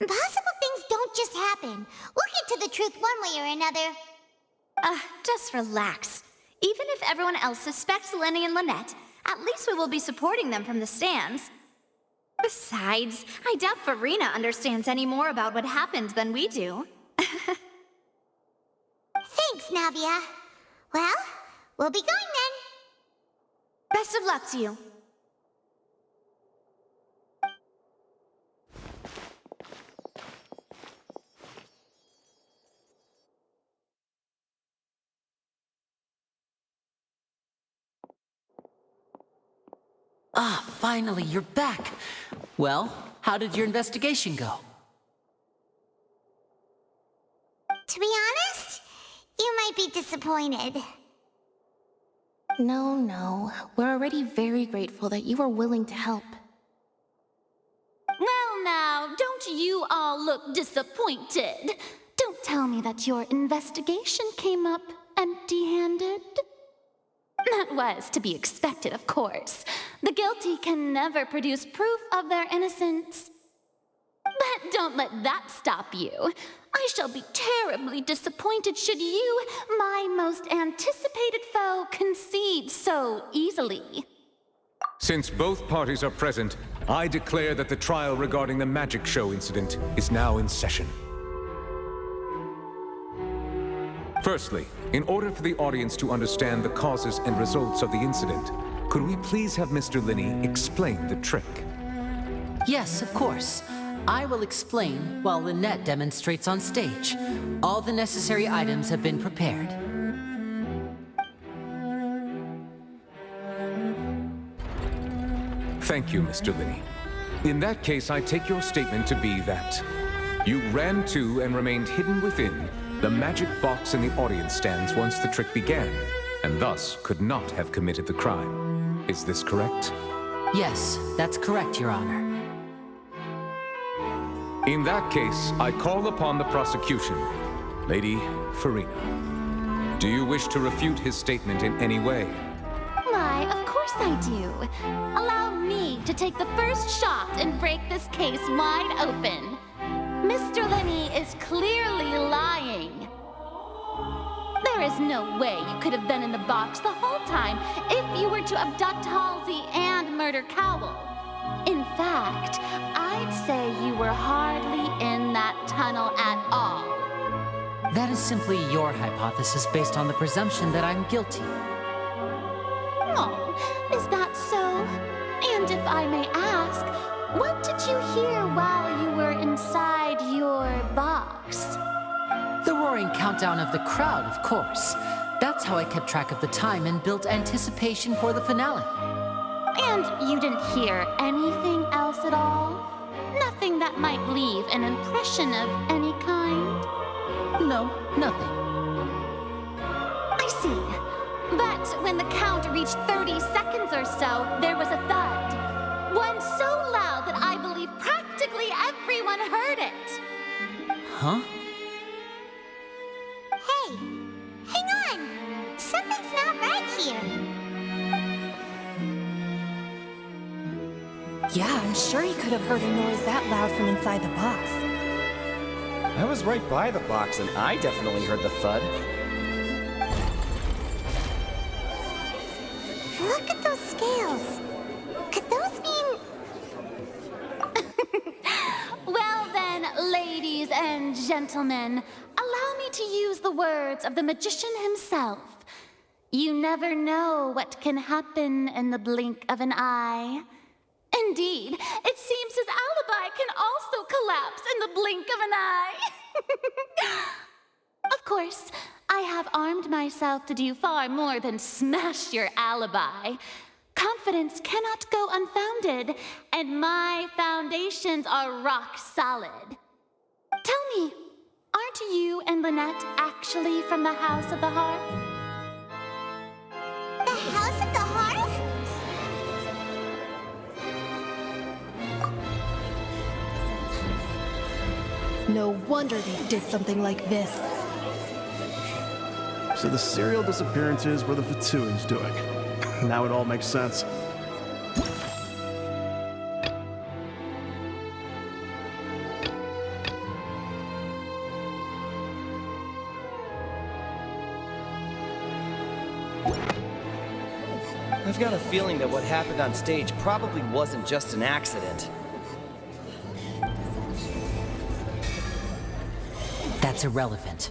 Impossible things don't just happen. We'll get to the truth one way or another. Just relax. Even if everyone else suspects Lenny and Lynette, at least we will be supporting them from the stands. Besides, I doubt Farina understands any more about what happened than we do. Thanks, Navia. Well, we'll be going then. Best of luck to you. Ah, finally, you're back. Well, how did your investigation go? To be honest, you might be disappointed. No. We're already very grateful that you were willing to help. Well now, don't you all look disappointed. Don't tell me that your investigation came up empty-handed. That was to be expected, of course. The guilty can never produce proof of their innocence. But don't let that stop you. I shall be terribly disappointed should you, my most anticipated foe, concede so easily. Since both parties are present, I declare that the trial regarding the magic show incident is now in session. Firstly, in order for the audience to understand the causes and results of the incident, could we please have Mr. Linney explain the trick? Yes, of course. I will explain while Lynette demonstrates on stage. All the necessary items have been prepared. Thank you, Mr. Linney. In that case, I take your statement to be that you ran to and remained hidden within the magic box in the audience stands once the trick began, and thus could not have committed the crime. Is this correct? Yes, that's correct, Your Honor. In that case, I call upon the prosecution. Lady Farina, do you wish to refute his statement in any way? Why, of course I do. Allow me to take the first shot and break this case wide open. Mr. Linney is clearly lying. There is no way you could have been in the box the whole time if you were to abduct Halsey and murder Cowell. In fact, I'd say you were hardly in that tunnel at all. That is simply your hypothesis based on the presumption that I'm guilty. Oh, is that so? And if I may ask, what did you hear while you were inside your box? The roaring countdown of the crowd, of course. That's how I kept track of the time and built anticipation for the finale. And you didn't hear anything else at all? Nothing that might leave an impression of any kind? No, nothing. I see. But when the count reached 30 seconds or so, there was a thud. One so loud that I believe practically everyone heard it. Huh? Hey, hang on. Something's not right here. Yeah, I'm sure he could have heard a noise that loud from inside the box. I was right by the box and I definitely heard the thud. Look at those scales. Could those mean... Well then, ladies and gentlemen, allow me to use the words of the magician himself. You never know what can happen in the blink of an eye. Indeed, it seems his alibi can also collapse in the blink of an eye. Of course, I have armed myself to do far more than smash your alibi. Confidence cannot go unfounded, and my foundations are rock solid. Tell me, aren't you and Lynette actually from the House of the Hearth? The House of the Hearth? No wonder they did something like this. So the serial disappearances were the Fatuans doing. Now it all makes sense. I've got a feeling that what happened on stage probably wasn't just an accident. That's irrelevant.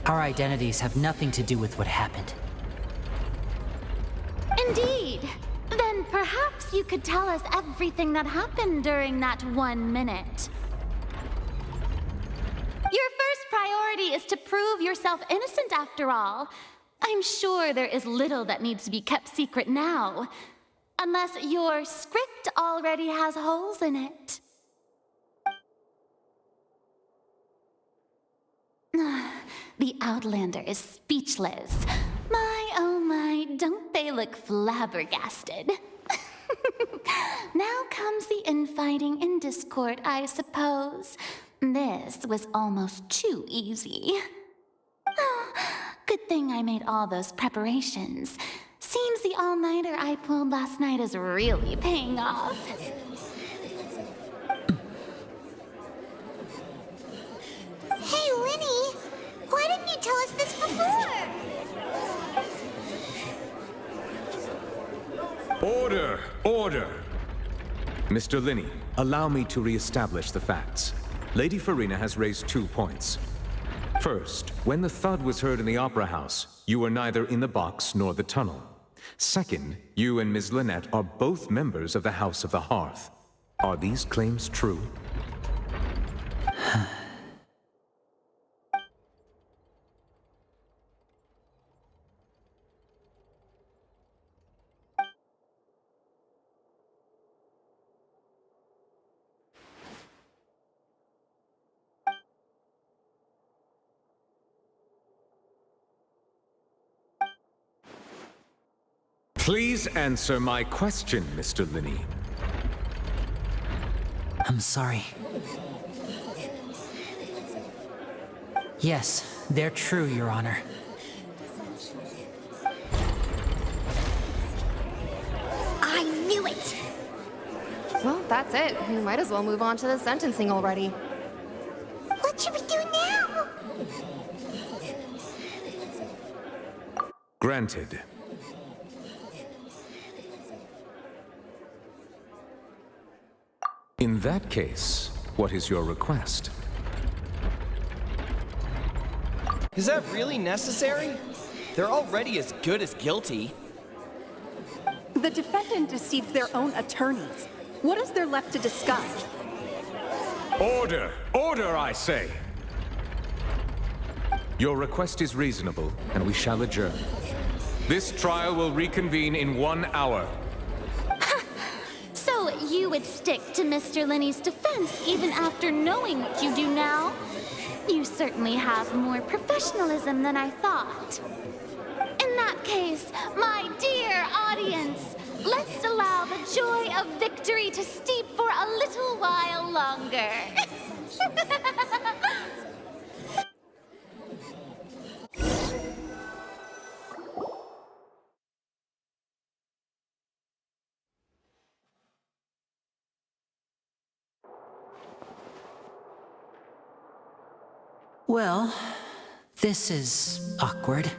Our identities have nothing to do with what happened. Indeed. Then perhaps you could tell us everything that happened during that 1 minute. Your first priority is to prove yourself innocent after all. I'm sure there is little that needs to be kept secret now. Unless your script already has holes in it. The Outlander is speechless. My, oh my, don't they look flabbergasted? Now comes the infighting and discord, I suppose. This was almost too easy. Good thing I made all those preparations. Seems the all-nighter I pulled last night is really paying off. Hey, Linny! Why didn't you tell us this before? Order! Order! Mr. Linney, allow me to re-establish the facts. Lady Farina has raised 2 points. First, when the thud was heard in the Opera House, you were neither in the box nor the tunnel. Second, you and Ms. Lynette are both members of the House of the Hearth. Are these claims true? Please answer my question, Mr. Linney. I'm sorry. Yes, they're true, Your Honor. I knew it! Well, that's it. We might as well move on to the sentencing already. What should we do now? Granted. In that case, what is your request? Is that really necessary? They're already as good as guilty. The defendant deceived their own attorneys. What is there left to discuss? Order! Order, I say! Your request is reasonable, and we shall adjourn. This trial will reconvene in 1 hour. So you would stick to Mr. Linney's defense even after knowing what you do now? You certainly have more professionalism than I thought. In that case, my dear audience, let's allow the joy of victory to steep for a little while longer. Well, this is awkward.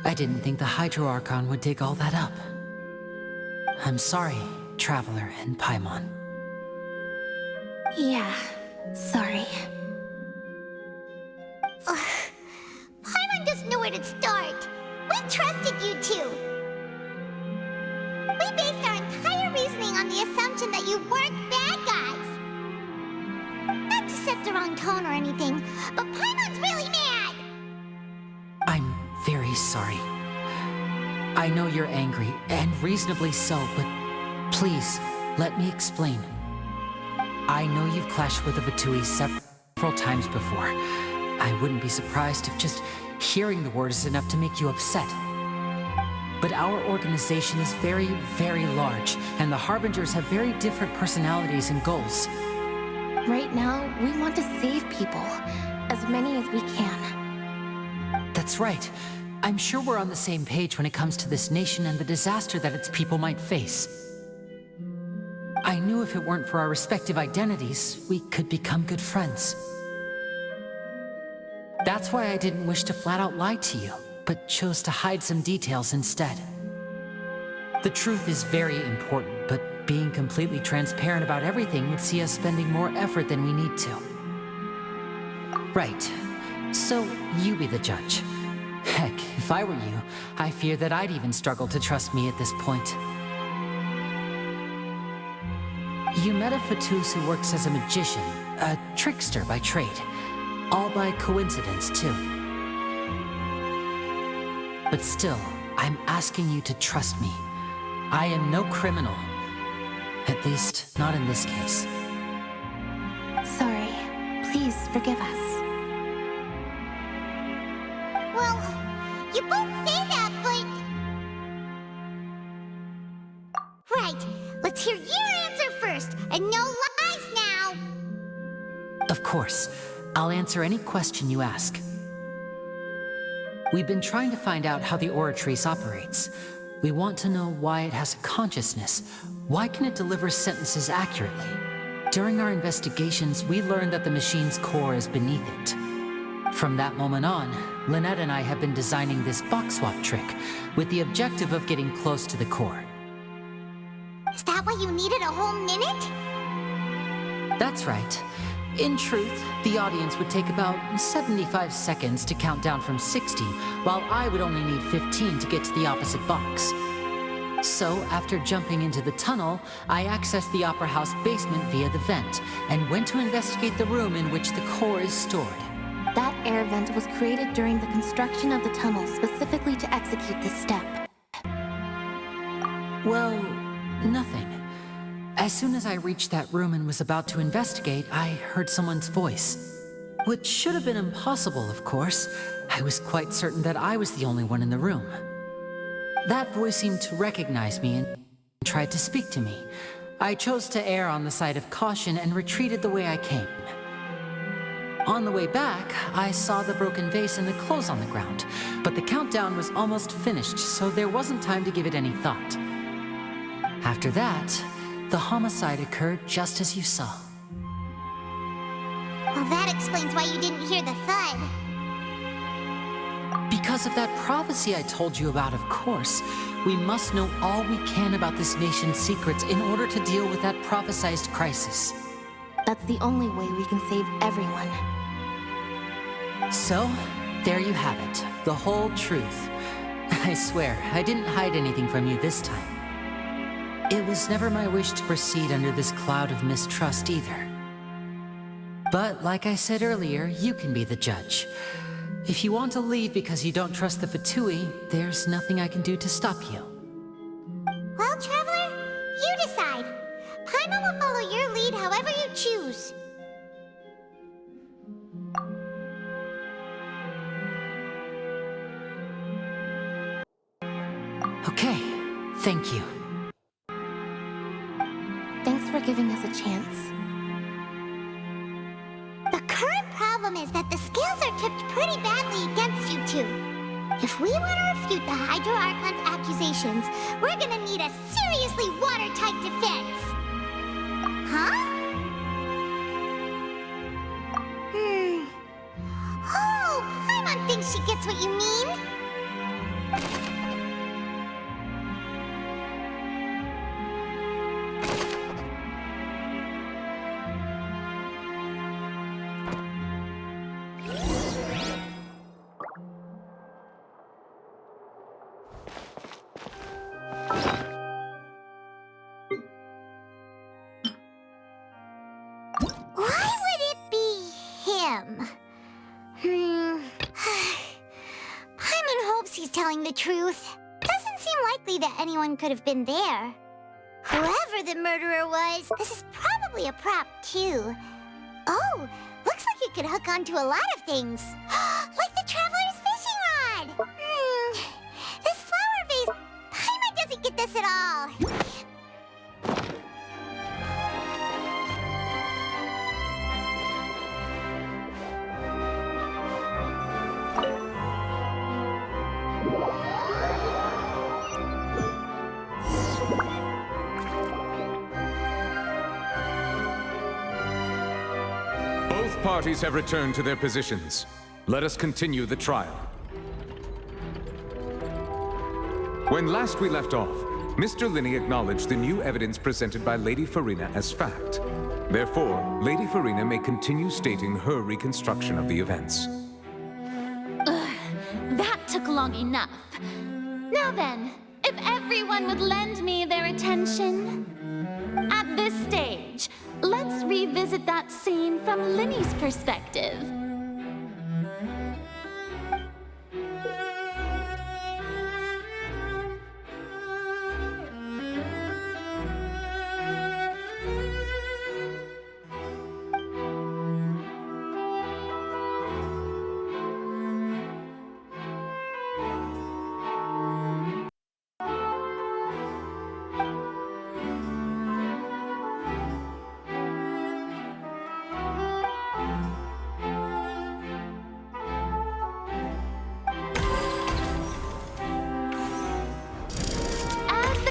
I didn't think the Hydro Archon would dig all that up. I'm sorry, Traveler and Paimon. Yeah, sorry. Paimon doesn't know where to start. We trusted you two. We based our entire reasoning on the assumption that you weren't bad guys. Not to set the wrong tone or anything, but very sorry. I know you're angry, and reasonably so, but please, let me explain. I know you've clashed with the Fatui several times before. I wouldn't be surprised if just hearing the word is enough to make you upset. But our organization is very, very large, and the Harbingers have very different personalities and goals. Right now, we want to save people. As many as we can. That's right. I'm sure we're on the same page when it comes to this nation and the disaster that its people might face. I knew if it weren't for our respective identities, we could become good friends. That's why I didn't wish to flat out lie to you, but chose to hide some details instead. The truth is very important, but being completely transparent about everything would see us spending more effort than we need to. Right. So, you be the judge. Heck, if I were you, I fear that I'd even struggle to trust me at this point. You met a Fatus who works as a magician, a trickster by trade. All by coincidence, too. But still, I'm asking you to trust me. I am no criminal. At least, not in this case. Sorry. Please forgive us. Well, you both say that, but... Right, let's hear your answer first, and no lies now! Of course. I'll answer any question you ask. We've been trying to find out how the Oratrice operates. We want to know why it has a consciousness. Why can it deliver sentences accurately? During our investigations, we learned that the machine's core is beneath it. From that moment on, Lynette and I have been designing this box swap trick with the objective of getting close to the core. Is that why you needed a whole minute? That's right. In truth, the audience would take about 75 seconds to count down from 60, while I would only need 15 to get to the opposite box. So, after jumping into the tunnel, I accessed the Opera House basement via the vent, and went to investigate the room in which the core is stored. That air vent was created during the construction of the tunnel specifically to execute this step. Well, nothing. As soon as I reached that room and was about to investigate, I heard someone's voice. Which should have been impossible, of course. I was quite certain that I was the only one in the room. That voice seemed to recognize me and tried to speak to me. I chose to err on the side of caution and retreated the way I came. On the way back, I saw the broken vase and the clothes on the ground, but the countdown was almost finished, so there wasn't time to give it any thought. After that, the homicide occurred just as you saw. Well, that explains why you didn't hear the thud. Because of that prophecy I told you about, of course. We must know all we can about this nation's secrets in order to deal with that prophesized crisis. That's the only way we can save everyone. So, there you have it. The whole truth. I swear, I didn't hide anything from you this time. It was never my wish to proceed under this cloud of mistrust either. But like I said earlier, you can be the judge. If you want to leave because you don't trust the Fatui, there's nothing I can do to stop you. Well, Traveler, you decide. Paimon will follow your lead however you choose. Okay, thank you. Thanks for giving us a chance. The current problem is that the scales are tipped pretty badly against you two. If we want to refute the Hydro Archon's accusations, we're gonna need a seriously watertight defense. Huh? Oh, Paimon thinks she gets what you mean. Why would it be him? Paimon thinks he's telling the truth. Doesn't seem likely that anyone could have been there. Whoever the murderer was, this is probably a prop, too. Oh, looks like it could hook onto a lot of things. Like the Traveler's fishing rod! This flower vase... Paimon doesn't get this at all. Both parties have returned to their positions. Let us continue the trial. When last we left off, Mr. Linney acknowledged the new evidence presented by Lady Farina as fact. Therefore, Lady Farina may continue stating her reconstruction of the events. That took long enough. Now then, if everyone would lend me their attention. At this stage, let's revisit that scene from Linney's perspective.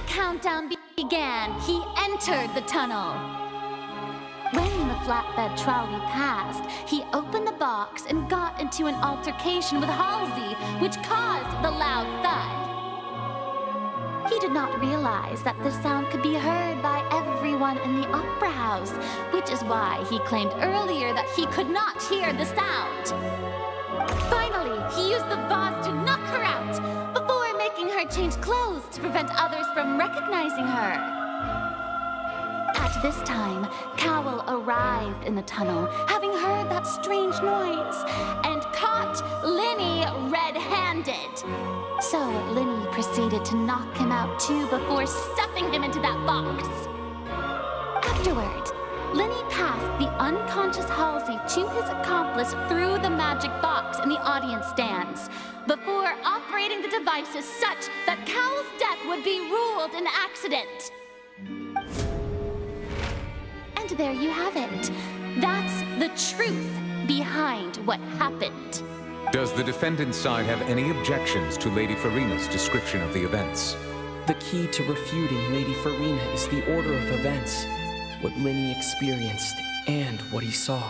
Countdown began, he entered the tunnel. When the flatbed trolley passed, he opened the box and got into an altercation with Halsey, which caused the loud thud. He did not realize that the sound could be heard by everyone in the opera house, which is why he claimed earlier that he could not hear the sound. Finally, he used the vase to knock her out, before making her change clothes to prevent others from recognizing her. At this time, Cowell arrived in the tunnel, having heard that strange noise, and caught Linney red-handed. So Linney proceeded to knock him out too before stuffing him into that box. Afterward, Linney passed the unconscious Halsey to his accomplice through the magic box in the audience stands, before operating the devices such that Cowell's death would be ruled an accident. And there you have it. That's the truth behind what happened. Does the defendant's side have any objections to Lady Farina's description of the events? The key to refuting Lady Farina is the order of events, what Linney experienced and what he saw.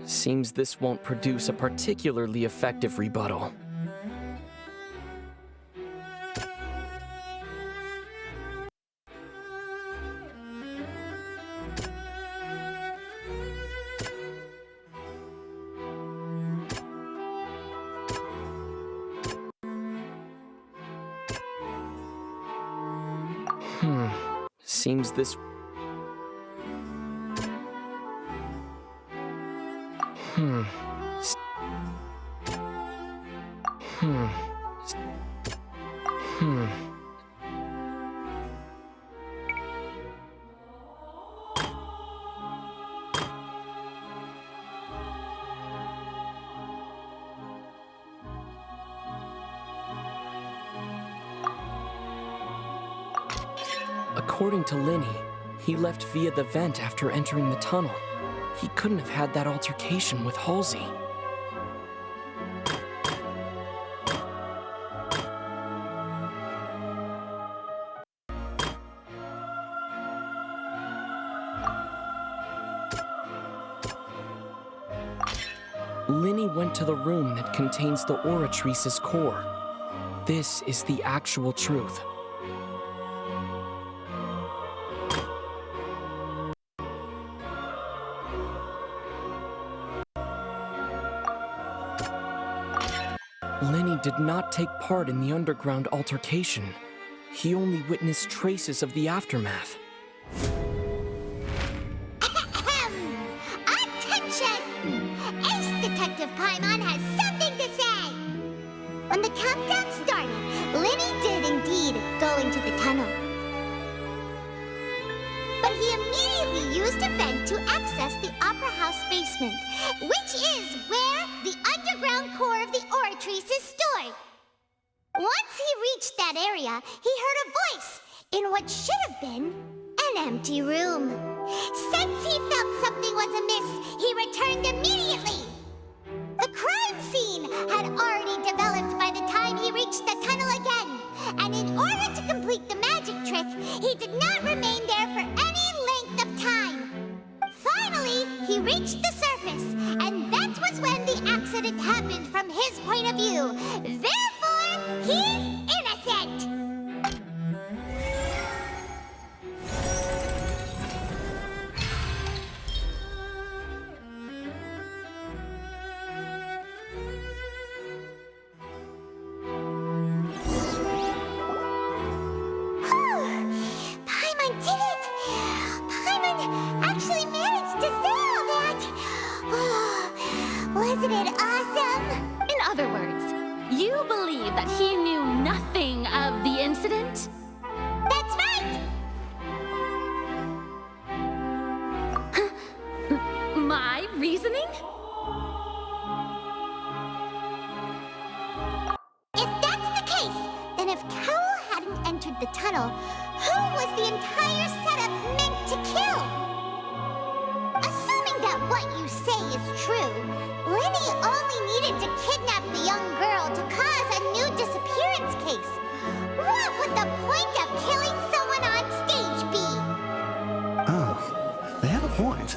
Seems this won't produce a particularly effective rebuttal. Seems this... According to Linney, he left via the vent after entering the tunnel. He couldn't have had that altercation with Halsey. Linny went to the room that contains the Oratrice's core. This is the actual truth. Linny did not take part in the underground altercation. He only witnessed traces of the aftermath. Attention! Ace Detective Paimon has something to say! When the countdown started, Linny did indeed go into the tunnel. But he immediately used a vent to access the Opera House basement, which is where the underground core of the Oratrice is stored. Once he reached that area, he heard a voice in what should have been an empty room. Since he felt something was amiss, he returned immediately. The crime scene had already developed by the time he reached the tunnel again, and in order to complete the magic trick, he did not remain there for any length of time. Finally, he reached the surface, and that was when the accident happened from his point of view. Therefore, he's innocent! Paimon did it! Paimon actually managed to say all that! Wasn't it awesome? In other words, you believe that he knew nothing of the incident? That's right! My reasoning? If that's the case, then if Carol hadn't entered the tunnel, who was the entire setup meant to kill? Assuming that what you say is true, Linny only needed to kidnap the young girl to cause a new disappearance case. What would the point of killing someone on stage be? Oh, they have a point.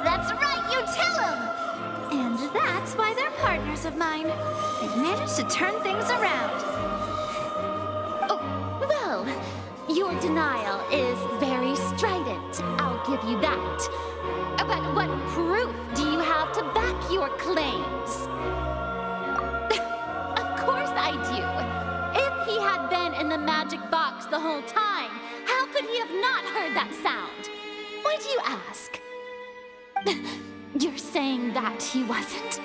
That's right, you tell him! And that's why they're partners of mine. They've managed to turn things around. Oh, well, your denial is very strident. I'll give you that. But what proof do you have to back your claims? Of course I do. If he had been in the magic box the whole time, how could he have not heard that sound? Why do you ask? You're saying that he wasn't?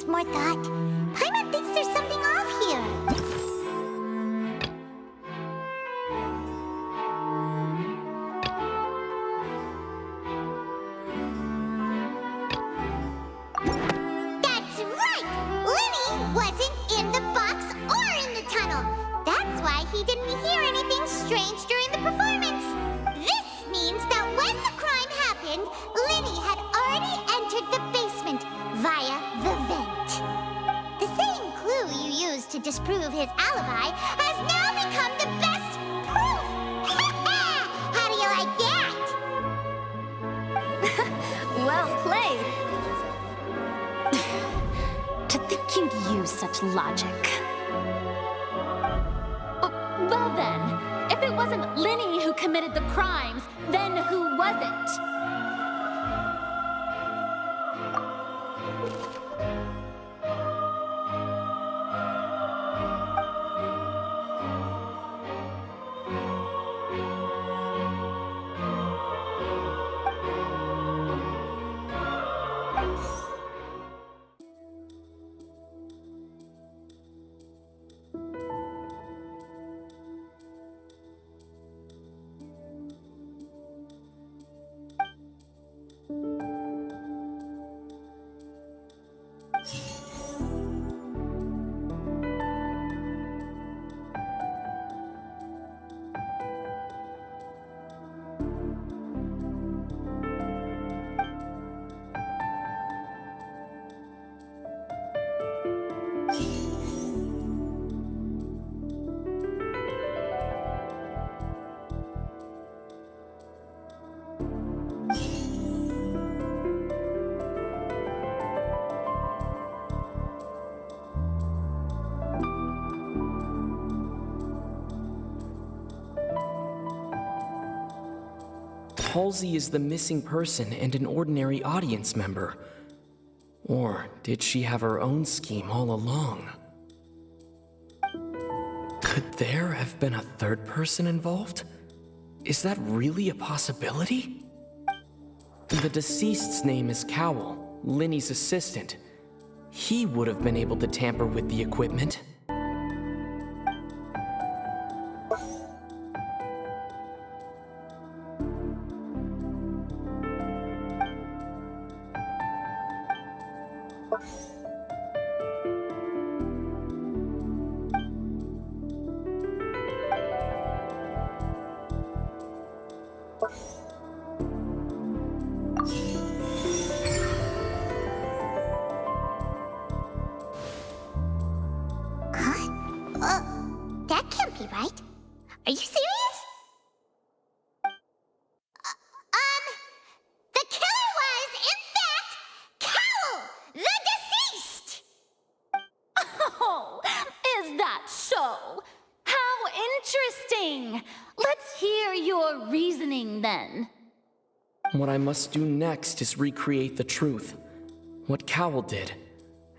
More thought. Paimon thinks there's something off here. That's right! Linny wasn't in the box or in the tunnel. That's why he didn't hear anything strange during the performance. This means that when the crime happened, Linny had already entered the basement via the vent. The same clue you used to disprove his alibi has now become the best proof! How do you like that? Well played. To think you'd use such logic. Well then, if it wasn't wasn't Linny who committed the crimes, then who was it? Halsey is the missing person and an ordinary audience member. Or did she have her own scheme all along? Could there have been a third person involved? Is that really a possibility? The deceased's name is Cowell, Linny's assistant. He would have been able to tamper with the equipment. That can't be right. Are you serious? The killer was, in fact, Cowell, the deceased! Oh, is that so? How interesting! Let's hear your reasoning then. What I must do next is recreate the truth. What Cowell did,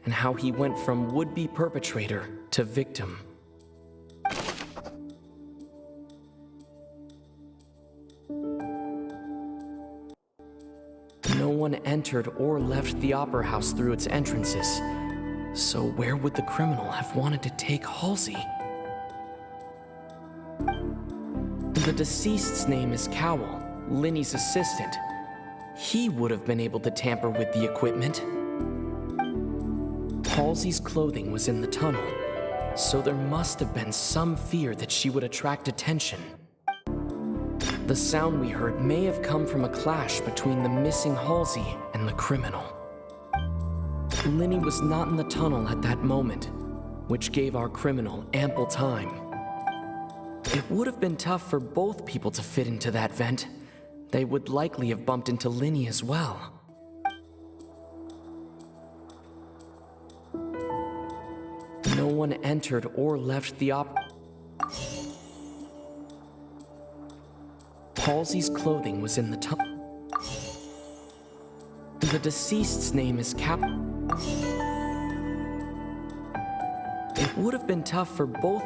and how he went from would-be perpetrator to victim. No one entered or left the Opera House through its entrances. So where would the criminal have wanted to take Halsey? The deceased's name is Cowell, Linny's assistant. He would have been able to tamper with the equipment. Halsey's clothing was in the tunnel, so there must have been some fear that she would attract attention. The sound we heard may have come from a clash between the missing Halsey and the criminal. Linny was not in the tunnel at that moment, which gave our criminal ample time. It would have been tough for both people to fit into that vent. They would likely have bumped into Linny as well. No one entered or left the Halsey's clothing was in the tunnel. The deceased's name is It would have been tough for both.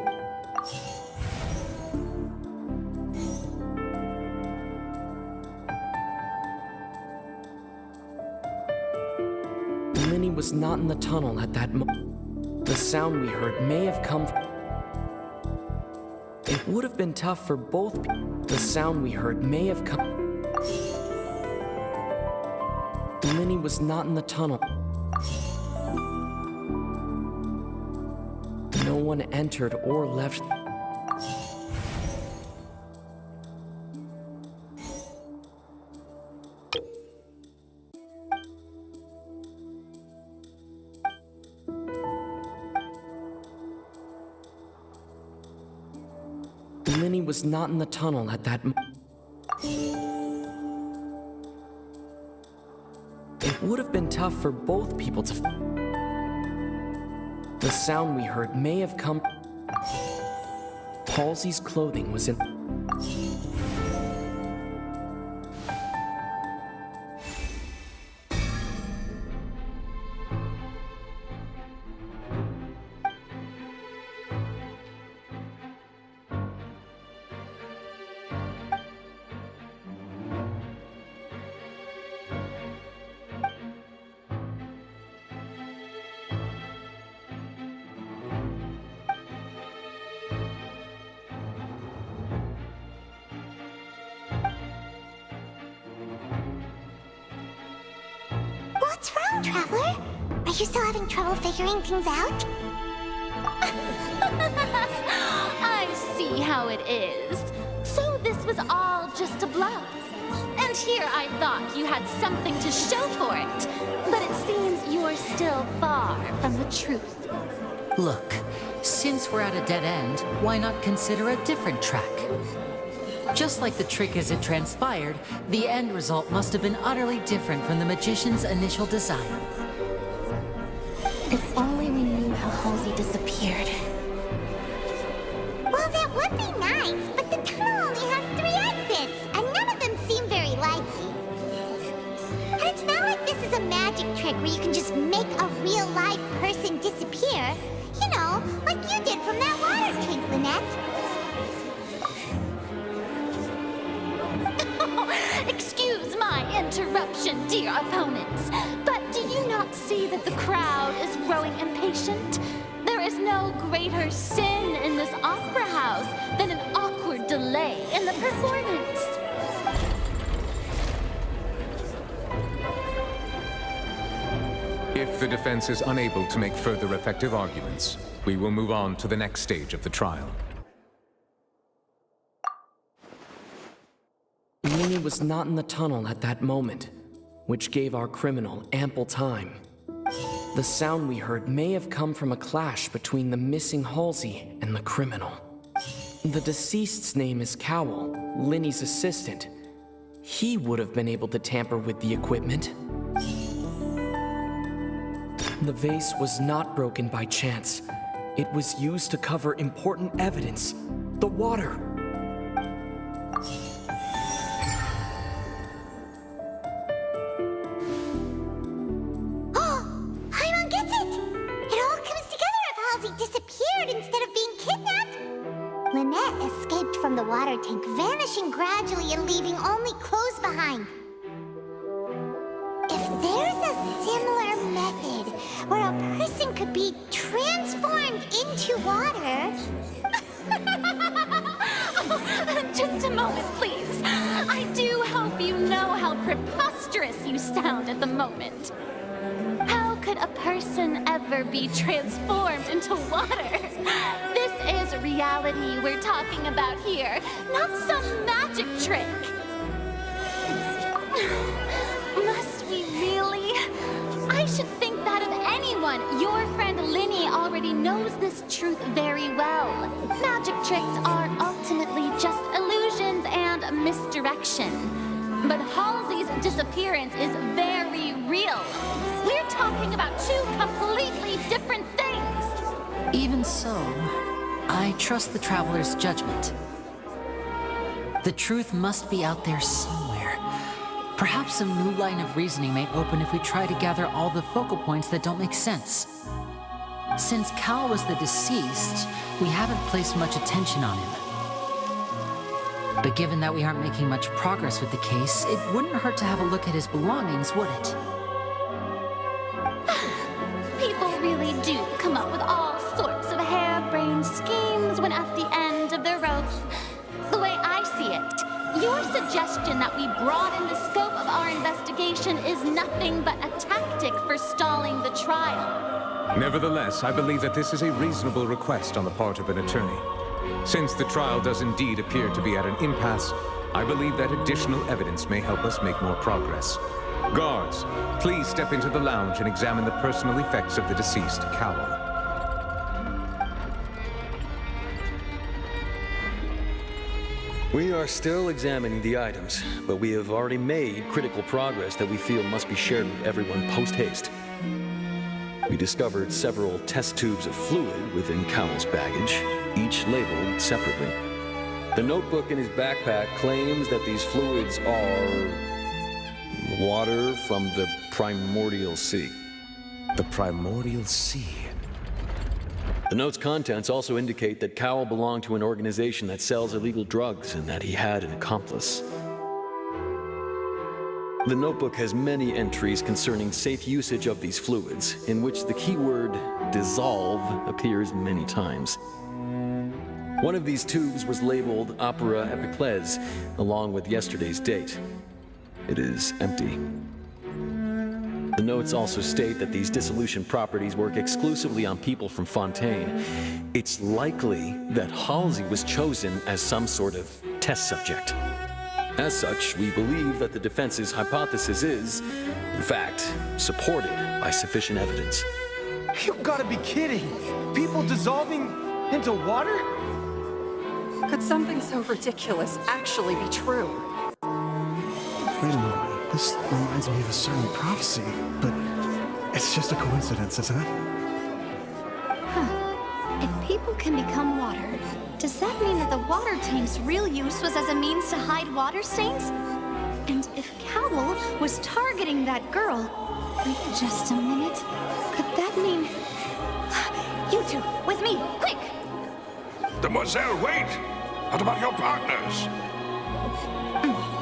Linny was not in the tunnel at that moment. The sound we heard may have come from. It would have been tough for both. The sound we heard may have come. Linny was not in the tunnel. No one entered or left. Linny was not in the tunnel at that moment. It would have been tough for both people to. The sound we heard may have come. Halsey's clothing was in. Traveler? Are you still having trouble figuring things out? I see how it is. So this was all just a bluff. And here I thought you had something to show for it. But it seems you're still far from the truth. Look, since we're at a dead end, why not consider a different track? Just like the trick as it transpired, the end result must have been utterly different from the magician's initial design. If only we knew how Halsey disappeared. Well, that would be nice, but the tunnel only has 3 exits, and none of them seem very likely. And it's not like this is a magic trick where you can just make a real live person disappear. You know, like you did from that water tank, Lynette. Excuse my interruption, dear opponents, but do you not see that the crowd is growing impatient? There is no greater sin in this opera house than an awkward delay in the performance. If the defense is unable to make further effective arguments, we will move on to the next stage of the trial. Minnie was not in the tunnel at that moment, which gave our criminal ample time. The sound we heard may have come from a clash between the missing Halsey and the criminal. The deceased's name is Cowell, Linny's assistant. He would have been able to tamper with the equipment. The vase was not broken by chance. It was used to cover important evidence, the water. Disappeared instead of being kidnapped? Lynette escaped from the water tank, vanishing gradually and leaving only clothes behind. If there's a similar method where a person could be transformed into water... Just a moment, please. I do hope you know how preposterous you sound at the moment. How could a person ever be transformed into water? This is reality we're talking about here, not some magic trick. Must we really? I should think that of anyone. Your friend Linny already knows this truth very well. Magic tricks are ultimately just illusions and misdirection. But Halsey's disappearance is very real. We're talking about 2 completely different things. Even so, I trust the Traveler's judgment. The truth must be out there somewhere. Perhaps a new line of reasoning may open if we try to gather all the focal points that don't make sense. Since Cal was the deceased, we haven't placed much attention on him. But given that we aren't making much progress with the case, it wouldn't hurt to have a look at his belongings, would it? People really do come up with all sorts of harebrained schemes when at the end of their rope. The way I see it, your suggestion that we broaden the scope of our investigation is nothing but a tactic for stalling the trial. Nevertheless, I believe that this is a reasonable request on the part of an attorney. Since the trial does indeed appear to be at an impasse, I believe that additional evidence may help us make more progress. Guards, please step into the lounge and examine the personal effects of the deceased Cowell. We are still examining the items, but we have already made critical progress that we feel must be shared with everyone post-haste. We discovered several test tubes of fluid within Cowell's baggage, each labeled separately. The notebook in his backpack claims that these fluids are water from the primordial sea. The primordial sea? The note's contents also indicate that Cowell belonged to an organization that sells illegal drugs and that he had an accomplice. The notebook has many entries concerning safe usage of these fluids, in which the keyword dissolve appears many times. One of these tubes was labeled Opera Epiclese, along with yesterday's date. It is empty. The notes also state that these dissolution properties work exclusively on people from Fontaine. It's likely that Halsey was chosen as some sort of test subject. As such, we believe that the defense's hypothesis is, in fact, supported by sufficient evidence. You've got to be kidding! People dissolving into water? Could something so ridiculous actually be true? Wait a moment. This reminds me of a certain prophecy, but it's just a coincidence, isn't it? If people can become water, does that mean that the water tank's real use was as a means to hide water stains? And if Cowl was targeting that girl... Wait just a minute. Could that mean... You two, with me, quick! Demoiselle, wait! What about your partners?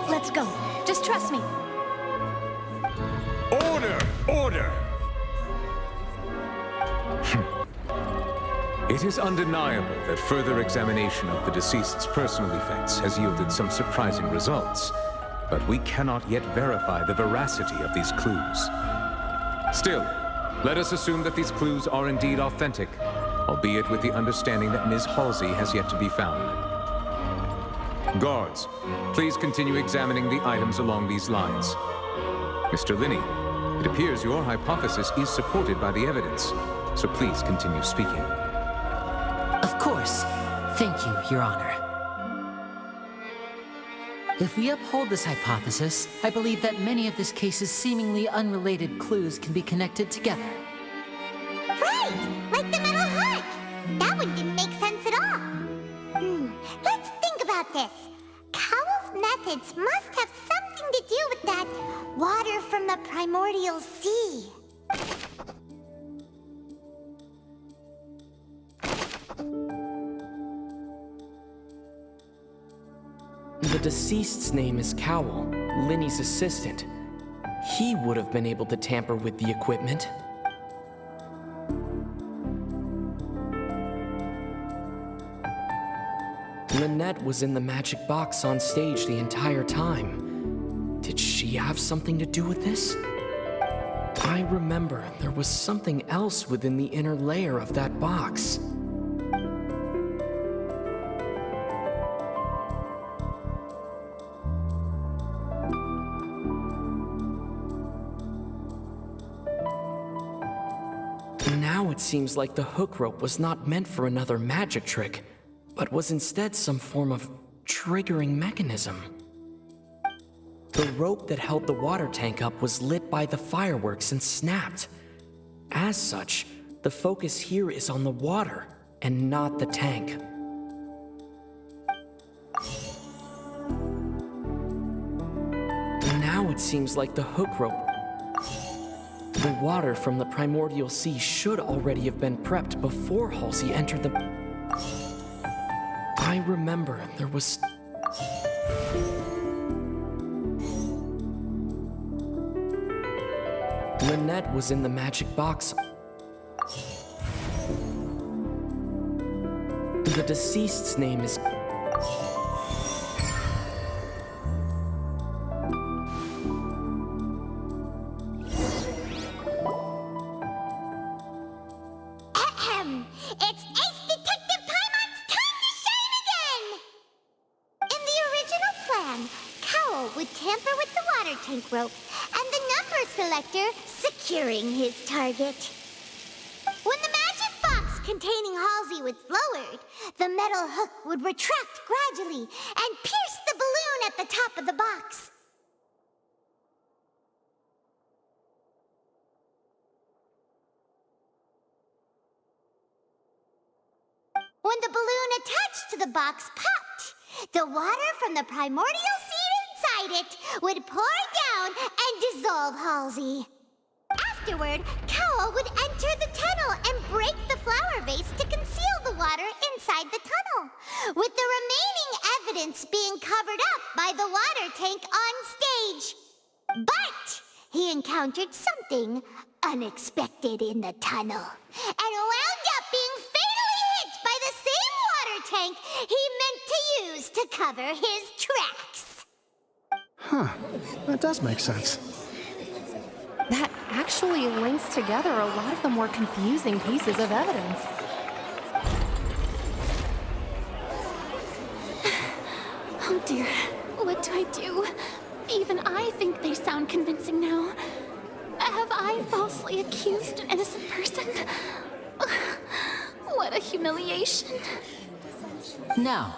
Let's go. Just trust me. Order! Order! It is undeniable that further examination of the deceased's personal effects has yielded some surprising results, but we cannot yet verify the veracity of these clues. Still, let us assume that these clues are indeed authentic, albeit with the understanding that Ms. Halsey has yet to be found. Guards, please continue examining the items along these lines. Mr. Linney, it appears your hypothesis is supported by the evidence, so please continue speaking. Of course. Thank you, Your Honor. If we uphold this hypothesis, I believe that many of this case's seemingly unrelated clues can be connected together. Right! Like the metal hook! That one didn't make sense at all. Let's think about this. Cowell's methods must have something to do with that water from the primordial sea. The deceased's name is Cowell, Linny's assistant. He would have been able to tamper with the equipment. Lynette was in the magic box on stage the entire time. Did she have something to do with this? I remember there was something else within the inner layer of that box. Now it seems like the hook rope was not meant for another magic trick, but was instead some form of triggering mechanism. The rope that held the water tank up was lit by the fireworks and snapped. As such, the focus here is on the water and not the tank. Now it seems like the hook rope... The water from the primordial sea should already have been prepped before Halsey entered the... I remember there was... Lynette was in the magic box. The deceased's name is... It's Ace Detective Paimon's time to shine again! In the original plan, Cowell would tamper with the water tank rope and the number selector securing his target. When the magic box containing Halsey was lowered, the metal hook would retract gradually and pierce the balloon at the top of the box. When the balloon attached to the box popped, the water from the primordial sea inside it would pour down and dissolve Halsey. Afterward, Cowell would enter the tunnel and break the flower vase to conceal the water inside the tunnel, with the remaining evidence being covered up by the water tank on stage. But he encountered something unexpected in the tunnel, and wound up being fatally hit by the same water tank he meant to use to cover his tracks. Huh, that does make sense. That actually links together a lot of the more confusing pieces of evidence. Oh dear, what do I do? Even I think they sound convincing now. Have I falsely accused an innocent person? What a humiliation. Now,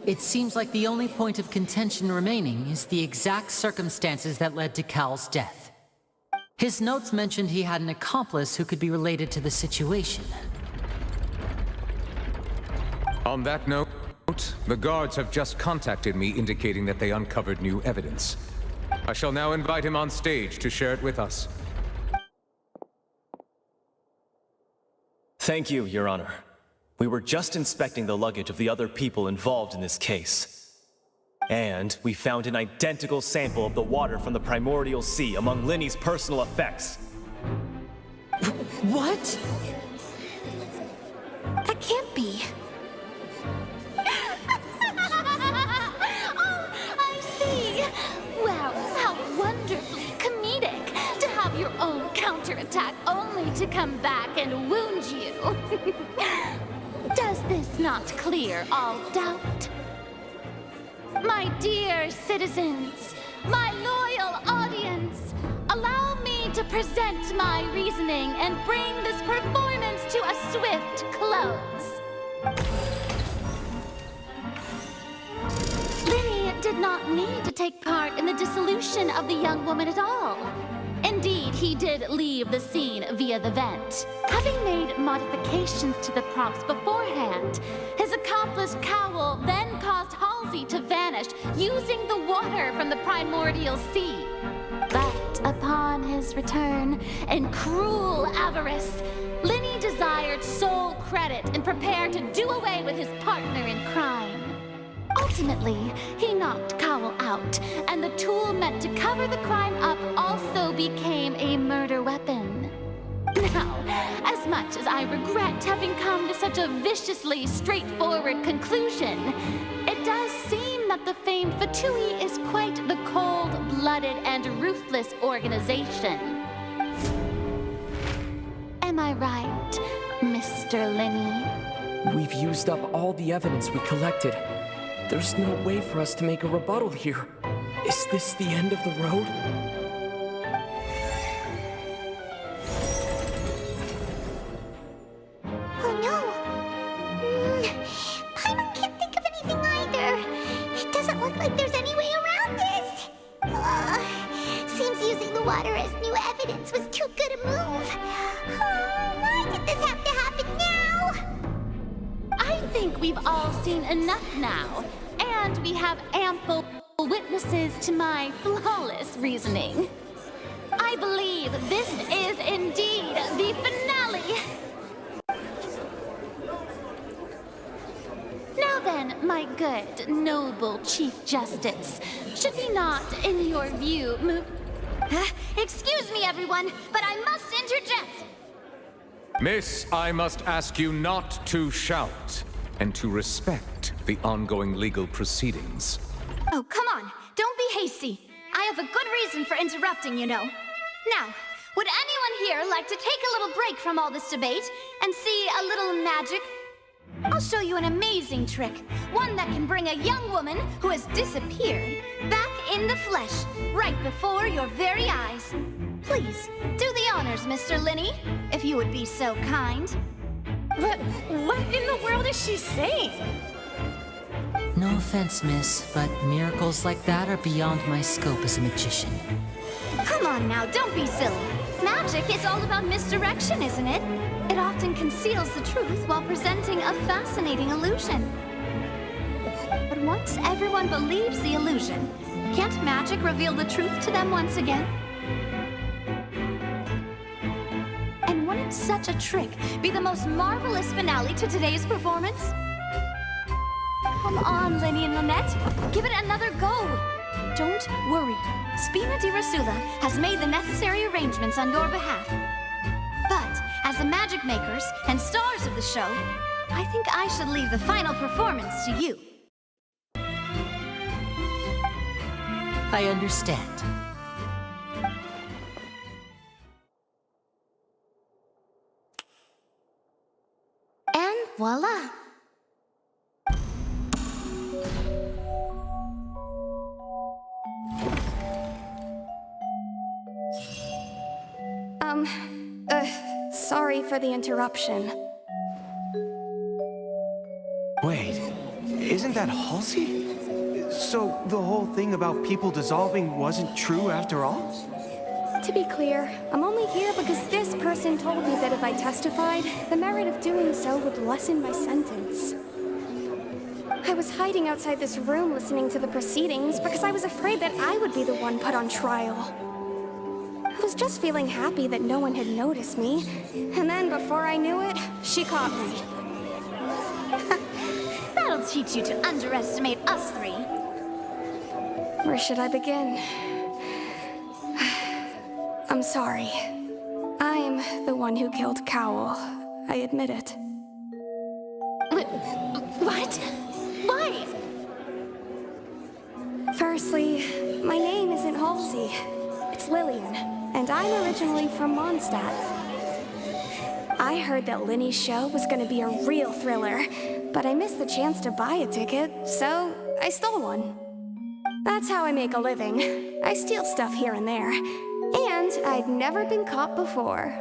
it seems like the only point of contention remaining is the exact circumstances that led to Cal's death. His notes mentioned he had an accomplice who could be related to the situation. On that note, the guards have just contacted me indicating that they uncovered new evidence. I shall now invite him on stage to share it with us. Thank you, Your Honor. We were just inspecting the luggage of the other people involved in this case. And we found an identical sample of the water from the primordial sea among Linny's personal effects. What? That can't be. Oh, I see. Wow, how wonderfully comedic to have your own counterattack only to come back and wound you. Does this not clear all doubt? My dear citizens, my loyal audience, allow me to present my reasoning and bring this performance to a swift close. Linny did not need to take part in the dissolution of the young woman at all. Indeed, he did leave the scene via the vent. Having made modifications to the props beforehand, his accomplice Cowl then caused Halsey to vanish using the water from the primordial sea. But upon his return, in cruel avarice, Linny desired sole credit and prepared to do away with his partner in crime. Ultimately, he knocked Cowl out, and the tool meant to cover the crime up also became a murder weapon. Now, as much as I regret having come to such a viciously straightforward conclusion, it does seem that the famed Fatui is quite the cold-blooded and ruthless organization. Am I right, Mr. Linny? We've used up all the evidence we collected. There's no way for us to make a rebuttal here. Is this the end of the road? Oh no! Paimon can't think of anything either. It doesn't look like there's any way around this. Seems using the water as new evidence was too good a move. Why did this have to happen now? I think we've all seen enough now, and we have ample witnesses to my flawless reasoning. I believe this is indeed the finale. Now then, my good, noble Chief Justice, should we not, in your view, move... Excuse me, everyone, but I must interject. Miss, I must ask you not to shout and to respect the ongoing legal proceedings. Oh, come on. Don't be hasty. I have a good reason for interrupting, you know. Now, would anyone here like to take a little break from all this debate and see a little magic? I'll show you an amazing trick. One that can bring a young woman who has disappeared back in the flesh, right before your very eyes. Please, do the honors, Mr. Linny, if you would be so kind. What in the world is she saying? No offense, miss, but miracles like that are beyond my scope as a magician. Come on now, don't be silly. Magic is all about misdirection, isn't it? It often conceals the truth while presenting a fascinating illusion. But once everyone believes the illusion, can't magic reveal the truth to them once again? And wouldn't such a trick be the most marvelous finale to today's performance? Come on, Linny and Lynette. Give it another go. Don't worry. Spina di Rasula has made the necessary arrangements on your behalf. But as the magic makers and stars of the show, I think I should leave the final performance to you. I understand. voila. Sorry for the interruption. Wait, isn't that Halsey? So the whole thing about people dissolving wasn't true after all? To be clear, I'm only here because this person told me that if I testified, the merit of doing so would lessen my sentence. I was hiding outside this room listening to the proceedings because I was afraid that I would be the one put on trial. I was just feeling happy that no one had noticed me, and then before I knew it, she caught me. That'll teach you to underestimate us three. Where should I begin? I'm sorry. I'm the one who killed Cowl. I admit it. What? Why? Firstly, my name isn't Halsey. It's Lillian, and I'm originally from Mondstadt. I heard that Linny's show was gonna be a real thriller, but I missed the chance to buy a ticket, so I stole one. That's how I make a living. I steal stuff here and there, and I'd never been caught before.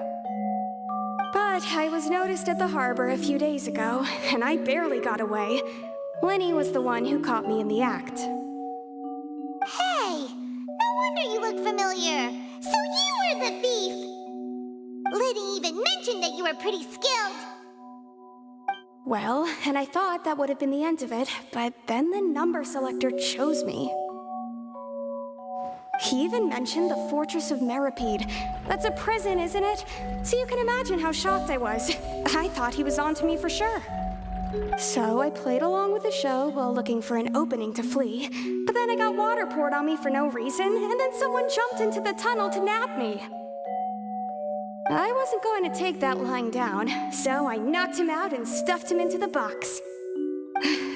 But I was noticed at the harbor a few days ago, and I barely got away. Linny was the one who caught me in the act. Hey, no wonder you look familiar. So you were the thief. Liddy even mentioned that you were pretty skilled. Well, and I thought that would have been the end of it, but then the number selector chose me. He even mentioned the Fortress of Meripede. That's a prison, isn't it? So you can imagine how shocked I was. I thought he was onto me for sure. So I played along with the show while looking for an opening to flee, but then I got water poured on me for no reason, and then someone jumped into the tunnel to nab me. I wasn't going to take that lying down, so I knocked him out and stuffed him into the box.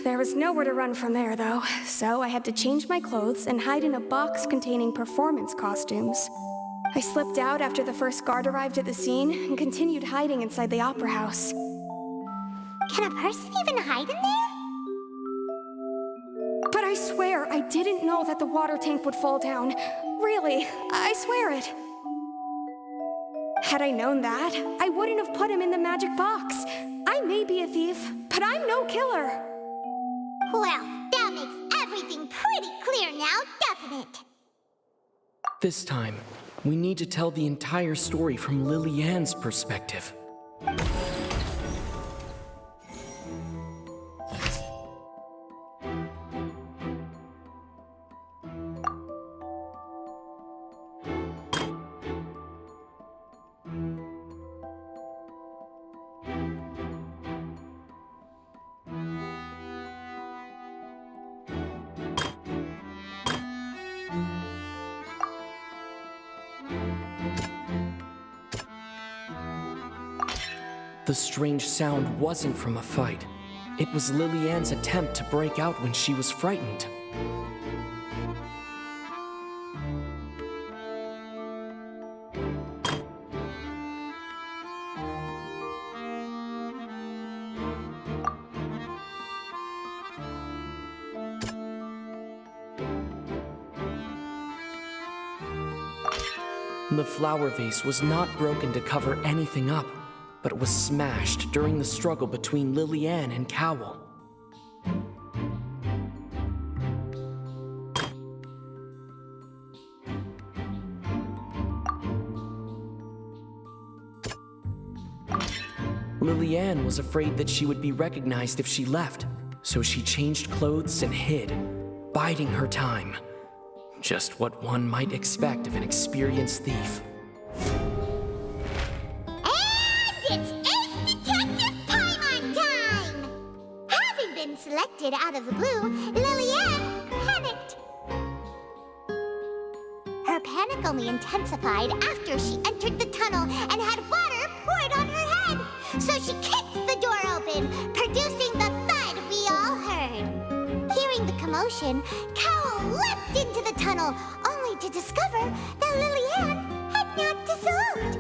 There was nowhere to run from there, though, so I had to change my clothes and hide in a box containing performance costumes. I slipped out after the first guard arrived at the scene and continued hiding inside the opera house. Can a person even hide in there? But I swear I didn't know that the water tank would fall down. Really, I swear it. Had I known that, I wouldn't have put him in the magic box. I may be a thief, but I'm no killer. Well, that makes everything pretty clear now, doesn't it? This time, we need to tell the entire story from Lily-Ann's perspective. The strange sound wasn't from a fight. It was Lily-Ann's attempt to break out when she was frightened. The flower vase was not broken to cover anything up, but it was smashed during the struggle between Lily-Ann and Cowl. Lily-Ann was afraid that she would be recognized if she left, so she changed clothes and hid, biding her time. Just what one might expect of an experienced thief. Selected out of the blue, Lily-Ann panicked. Her panic only intensified after she entered the tunnel and had water poured on her head. So she kicked the door open, producing the thud we all heard. Hearing the commotion, Cowl leapt into the tunnel, only to discover that Lily-Ann had not dissolved.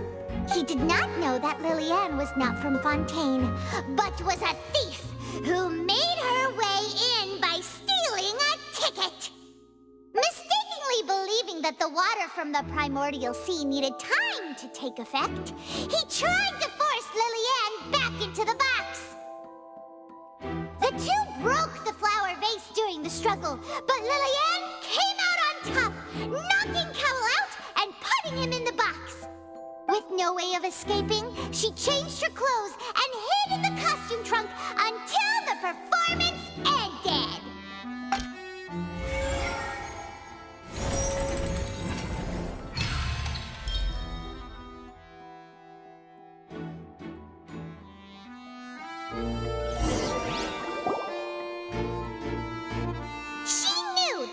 He He did not know that Lillian was not from Fontaine, but was a thief who made her way in by stealing a ticket. Mistakenly believing that the water from the primordial sea needed time to take effect, he tried to force Lillian back into the box. The two broke the flower vase during the struggle, but Lillian came out on top, knocking Cowell out and putting him in the box. With no way of escaping, she changed her clothes and hid in the costume trunk until the performance ended.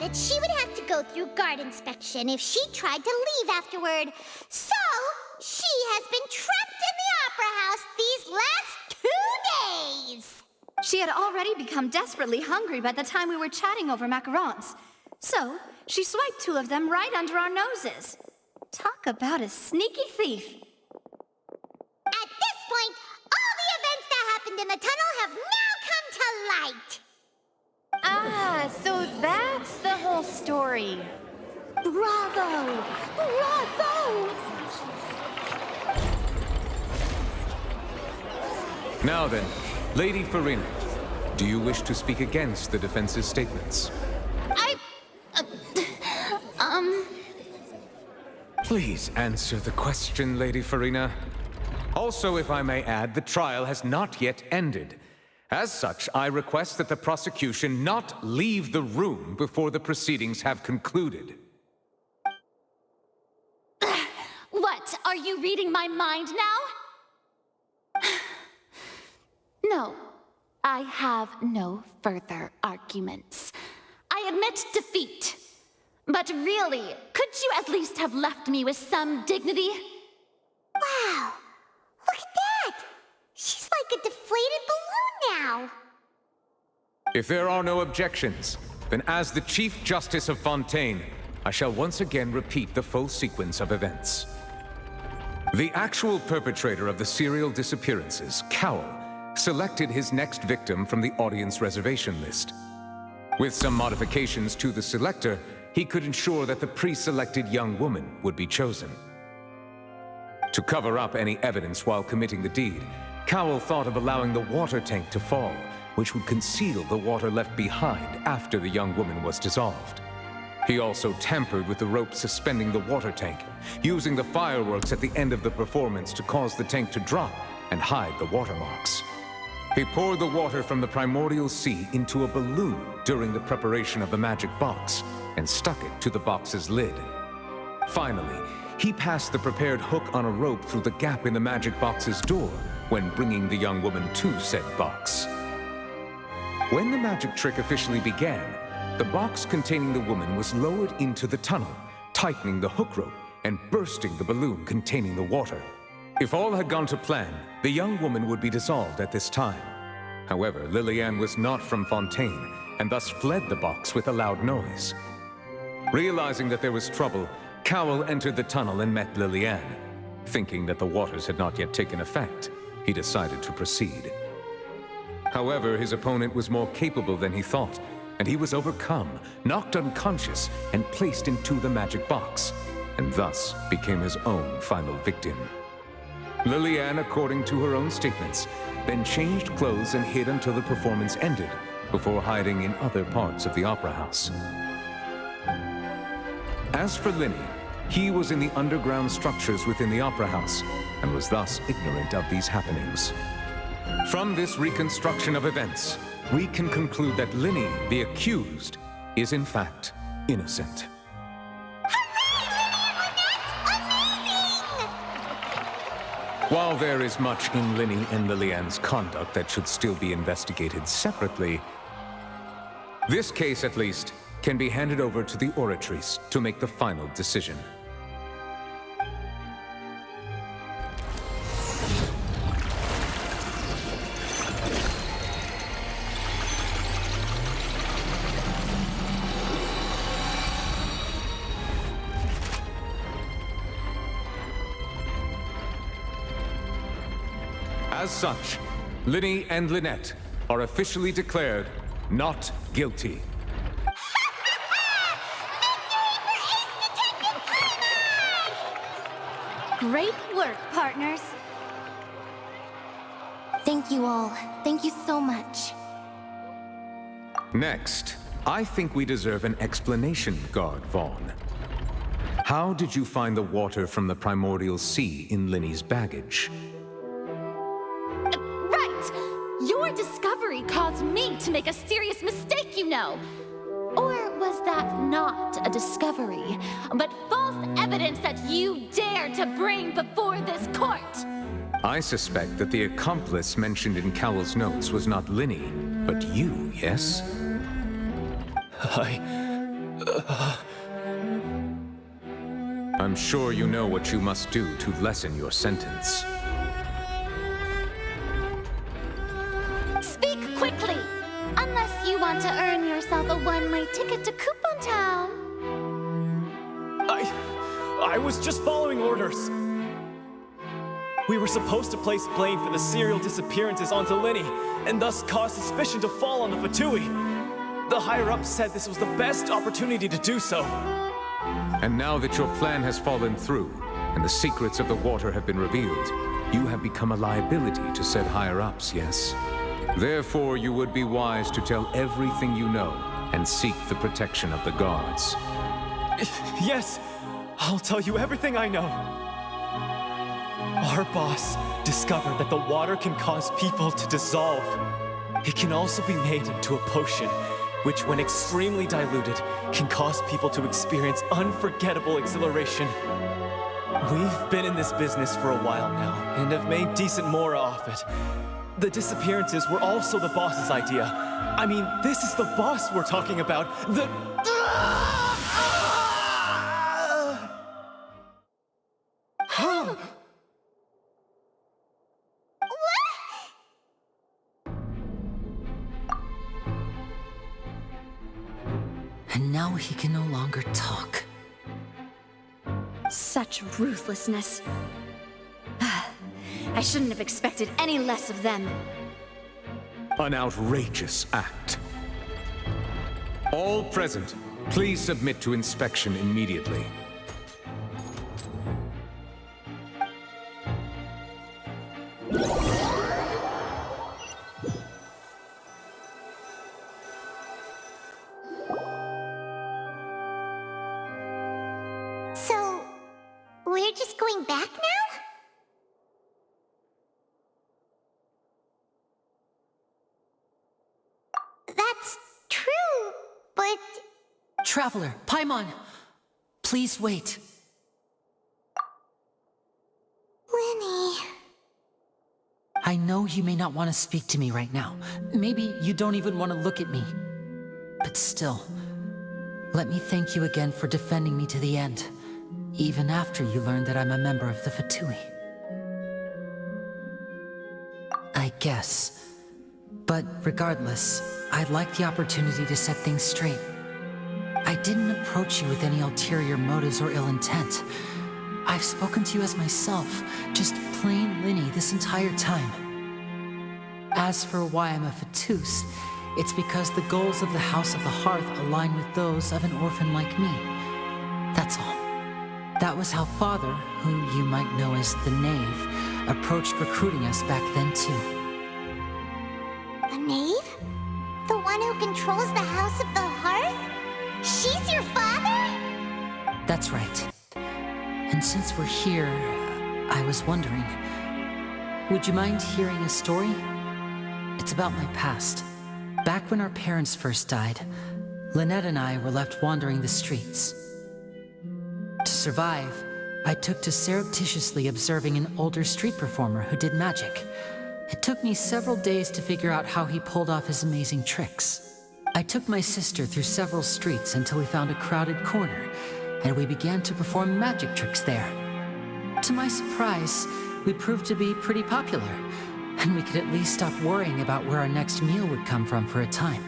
That she would have to go through guard inspection if she tried to leave afterward. So, she has been trapped in the Opera House these last 2 days. She had already become desperately hungry by the time we were chatting over macarons. So, she swiped 2 of them right under our noses. Talk about a sneaky thief. At this point, all the events that happened in the tunnel have now come to light. Ah, so that's the whole story. Bravo! Bravo! Now then, Lady Farina, do you wish to speak against the defense's statements? Please answer the question, Lady Farina. Also, if I may add, the trial has not yet ended. As such, I request that the prosecution not leave the room before the proceedings have concluded. What? Are you reading my mind now? No, I have no further arguments. I admit defeat. But really, could you at least have left me with some dignity? Wow, look at that! She's like a deflated balloon now. If there are no objections, then as the Chief Justice of Fontaine, I shall once again repeat the full sequence of events. The actual perpetrator of the serial disappearances, Cowell, selected his next victim from the audience reservation list. With some modifications to the selector, he could ensure that the pre-selected young woman would be chosen. To cover up any evidence while committing the deed, Cowell thought of allowing the water tank to fall, which would conceal the water left behind after the young woman was dissolved. He also tampered with the rope suspending the water tank, using the fireworks at the end of the performance to cause the tank to drop and hide the watermarks. He poured the water from the primordial sea into a balloon during the preparation of the magic box and stuck it to the box's lid. Finally, he passed the prepared hook on a rope through the gap in the magic box's door when bringing the young woman to said box. When the magic trick officially began, the box containing the woman was lowered into the tunnel, tightening the hook rope and bursting the balloon containing the water. If all had gone to plan, the young woman would be dissolved at this time. However, Lillian was not from Fontaine, and thus fled the box with a loud noise. Realizing that there was trouble, Cowell entered the tunnel and met Lillian. Thinking that the waters had not yet taken effect, he decided to proceed. However, his opponent was more capable than he thought, and he was overcome, knocked unconscious, and placed into the magic box, and thus became his own final victim. Lillian, according to her own statements, then changed clothes and hid until the performance ended, before hiding in other parts of the opera house. As for Linny, he was in the underground structures within the opera house, and was thus ignorant of these happenings. From this reconstruction of events, we can conclude that Linny, the accused, is in fact innocent. While there is much in Linny and Lillian's conduct that should still be investigated separately, this case, at least, can be handed over to the Oratrice to make the final decision. As such, Linny and Lynette are officially declared not guilty. Great work, partners. Thank you all. Thank you so much. Next, I think we deserve an explanation, Guard Vaughn. How did you find the water from the primordial sea in Linny's baggage? Right! Your discovery caused me to make a serious mistake, you know. Or was that not a discovery, but false evidence that you dared to bring before this court? I suspect that the accomplice mentioned in Cowell's notes was not Linny, but you, yes? I'm sure you know what you must do to lessen your sentence. Speak quickly! Unless you want to earn yourself a one-way ticket to Coupon Town. I was just following orders. We were supposed to place blame for the serial disappearances onto Linny, and thus cause suspicion to fall on the Fatui. The higher-ups said this was the best opportunity to do so. And now that your plan has fallen through, and the secrets of the water have been revealed, you have become a liability to said higher-ups, yes? Therefore, you would be wise to tell everything you know, and seek the protection of the guards. Yes, I'll tell you everything I know. Our boss discovered that the water can cause people to dissolve. It can also be made into a potion, which when extremely diluted, can cause people to experience unforgettable exhilaration. We've been in this business for a while now, and have made decent mora off it. The disappearances were also the boss's idea. I mean, this is the boss we're talking about. And now he can no longer talk. Such ruthlessness. I shouldn't have expected any less of them. An outrageous act. All present, please submit to inspection immediately. So, we're just going back now? That's true, but... Traveler, Paimon! Please wait. Linny... I know you may not want to speak to me right now. Maybe you don't even want to look at me. But still, let me thank you again for defending me to the end, even after you learned that I'm a member of the Fatui. I guess. But regardless, I'd like the opportunity to set things straight. I didn't approach you with any ulterior motives or ill intent. I've spoken to you as myself, just plain Linny this entire time. As for why I'm a Fatus, it's because the goals of the House of the Hearth align with those of an orphan like me. That's all. That was how Father, who you might know as the Knave, approached recruiting us back then too. The Knave? The one who controls the House of the Hearth? She's your father? That's right. And since we're here, I was wondering, would you mind hearing a story? It's about my past. Back when our parents first died, Lynette and I were left wandering the streets. To survive, I took to surreptitiously observing an older street performer who did magic. It took me several days to figure out how he pulled off his amazing tricks. I took my sister through several streets until we found a crowded corner, and we began to perform magic tricks there. To my surprise, we proved to be pretty popular, and we could at least stop worrying about where our next meal would come from for a time.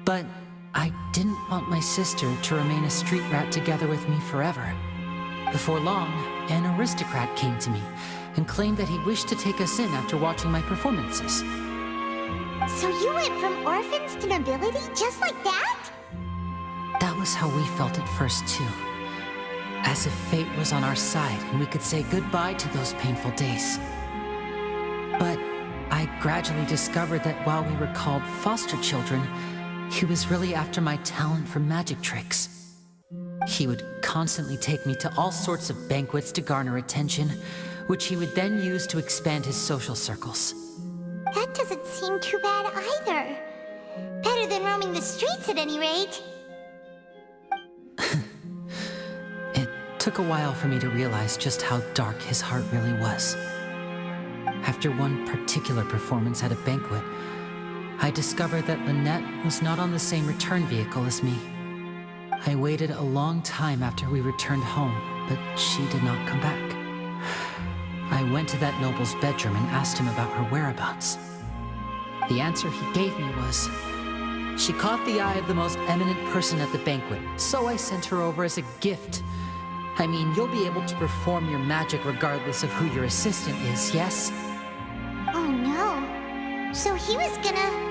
But I didn't want my sister to remain a street rat together with me forever. Before long, an aristocrat came to me, and claimed that he wished to take us in after watching my performances. So you went from orphans to nobility just like that? That was how we felt at first, too. As if fate was on our side and we could say goodbye to those painful days. But I gradually discovered that while we were called foster children, he was really after my talent for magic tricks. He would constantly take me to all sorts of banquets to garner attention, which he would then use to expand his social circles. That doesn't seem too bad either. Better than roaming the streets at any rate. It took a while for me to realize just how dark his heart really was. After one particular performance at a banquet, I discovered that Lynette was not on the same return vehicle as me. I waited a long time after we returned home, but she did not come back. I went to that noble's bedroom and asked him about her whereabouts. The answer he gave me was, she caught the eye of the most eminent person at the banquet, so I sent her over as a gift. I mean, you'll be able to perform your magic regardless of who your assistant is, yes? Oh no. So he was gonna...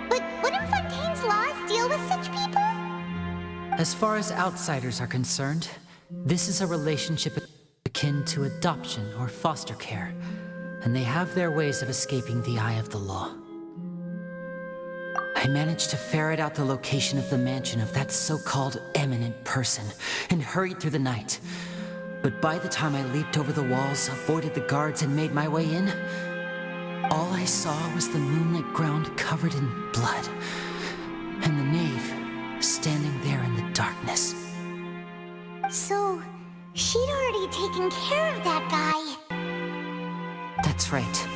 But wouldn't Fontaine's laws deal with such people? As far as outsiders are concerned, this is a relationship akin to adoption or foster care, and they have their ways of escaping the eye of the law. I managed to ferret out the location of the mansion of that so-called eminent person and hurried through the night. But by the time I leaped over the walls, avoided the guards, and made my way in, all I saw was the moonlit ground covered in blood, and the knave standing there in the darkness. So, she'd already taken care of that guy. That's right.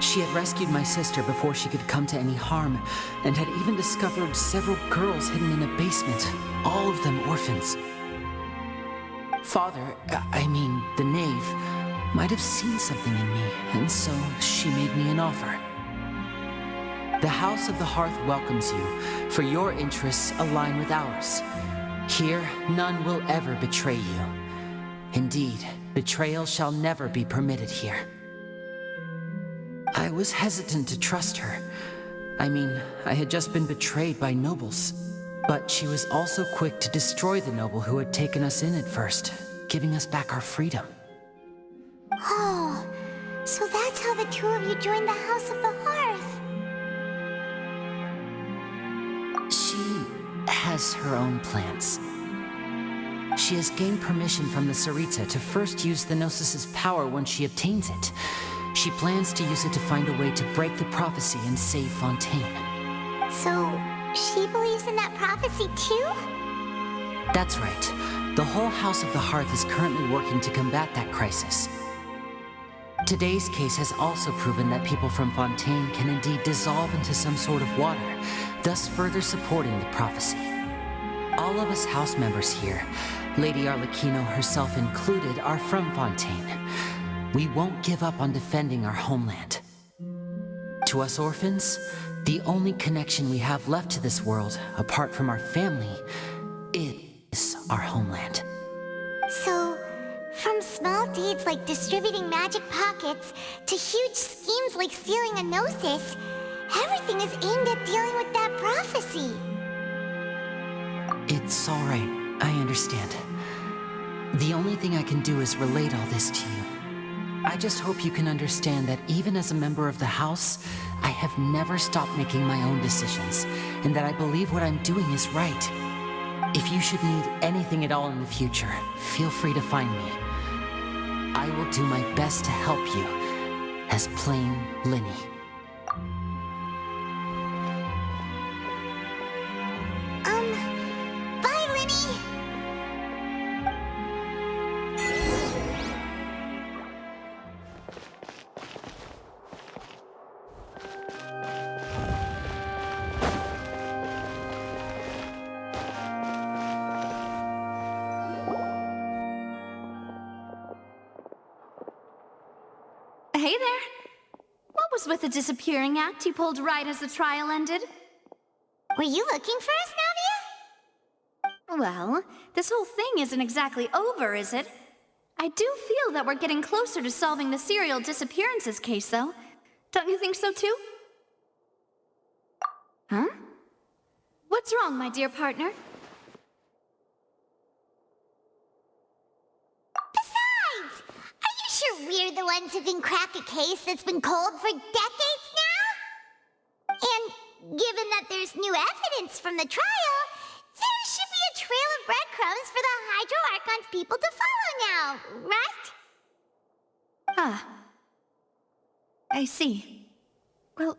She had rescued my sister before she could come to any harm, and had even discovered several girls hidden in a basement, all of them orphans. Father, the knave, might have seen something in me, and so she made me an offer. The House of the Hearth welcomes you, for your interests align with ours. Here, none will ever betray you. Indeed, betrayal shall never be permitted here. I was hesitant to trust her. I had just been betrayed by nobles. But she was also quick to destroy the noble who had taken us in at first, giving us back our freedom. Oh, so that's how the two of you joined the House of the Hearth. She has her own plans. She has gained permission from the Tsaritsa to first use the Gnosis' power when she obtains it. She plans to use it to find a way to break the prophecy and save Fontaine. So, she believes in that prophecy too? That's right. The whole House of the Hearth is currently working to combat that crisis. Today's case has also proven that people from Fontaine can indeed dissolve into some sort of water, thus further supporting the prophecy. All of us house members here, Lady Arlecchino herself included, are from Fontaine. We won't give up on defending our homeland. To us orphans, the only connection we have left to this world, apart from our family, is our homeland. So, from small deeds like distributing magic pockets to huge schemes like stealing a Gnosis, everything is aimed at dealing with that prophecy. It's all right. I understand. The only thing I can do is relate all this to you. I just hope you can understand that even as a member of the House, I have never stopped making my own decisions, and that I believe what I'm doing is right. If you should need anything at all in the future, feel free to find me. I will do my best to help you, as plain Linny. Bye, Linny! Hey there. What was with the disappearing act you pulled right as the trial ended? Were you looking for us, Navia? Well, this whole thing isn't exactly over, is it? I do feel that we're getting closer to solving the serial disappearances case, though. Don't you think so, too? Huh? What's wrong, my dear partner? Besides, are you sure we're the ones who can crack a case that's been cold for decades now? And given that there's new evidence from the trial, there should be a trail of breadcrumbs for the Hydro Archon's people to follow now, right? Ah. I see. Well,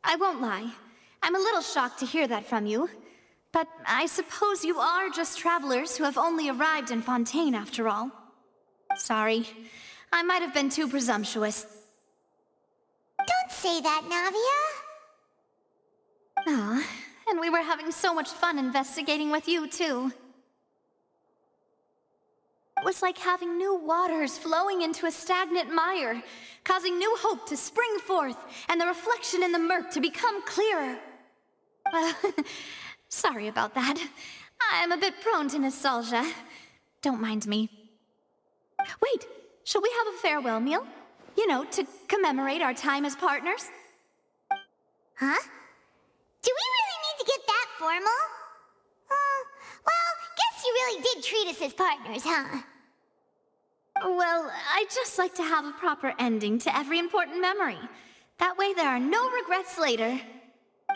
I won't lie. I'm a little shocked to hear that from you. But I suppose you are just travelers who have only arrived in Fontaine after all. Sorry. I might have been too presumptuous. Don't say that, Navia. Ah, and we were having so much fun investigating with you, too. It was like having new waters flowing into a stagnant mire, causing new hope to spring forth, and the reflection in the murk to become clearer. Sorry about that. I'm a bit prone to nostalgia. Don't mind me. Wait, shall we have a farewell meal? You know, to commemorate our time as partners? Huh? Do we really need to get that formal? Well, guess you really did treat us as partners, huh? Well, I'd just like to have a proper ending to every important memory. That way there are no regrets later.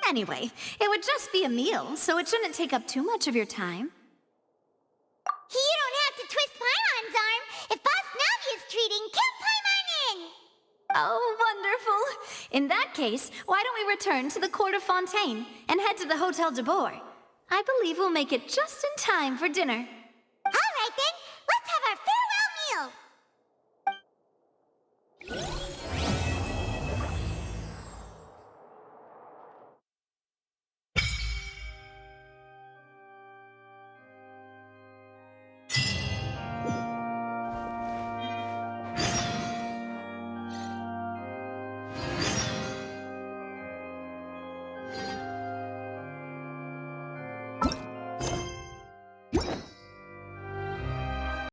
Anyway, it would just be a meal, so it shouldn't take up too much of your time. You don't have to twist Paimon's arm. If Boss Navia's treating, count Paimon in! Oh, wonderful. In that case, why don't we return to the court of Fontaine and head to the Hotel de Boer? I believe we'll make it just in time for dinner.